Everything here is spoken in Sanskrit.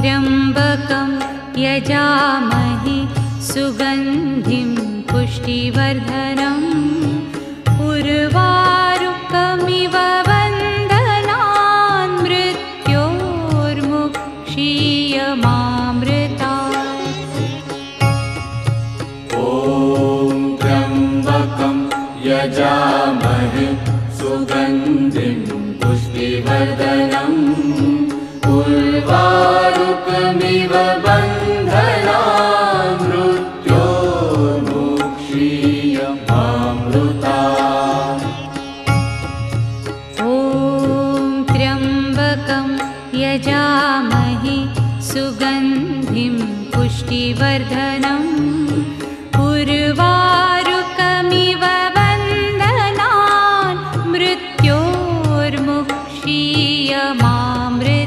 त्र्यम्बकं यजामहे सुगन्धिं पुष्टिवर्धनम् उर्वारुकमिव बन्धनान् मृत्योर्मुक्षीयमामृतात्। ॐ त्र्यम्बकं यजामहे सुगन्धिं पुष्टिवर्धनम् उर्वारुकमिव बन्धनान् मृत्योर्मुक्षीयमामृतात्। ॐ त्र्यम्बकं यजामहे सुगन्धिं पुष्टिवर्धनम् उर्वारुकमिव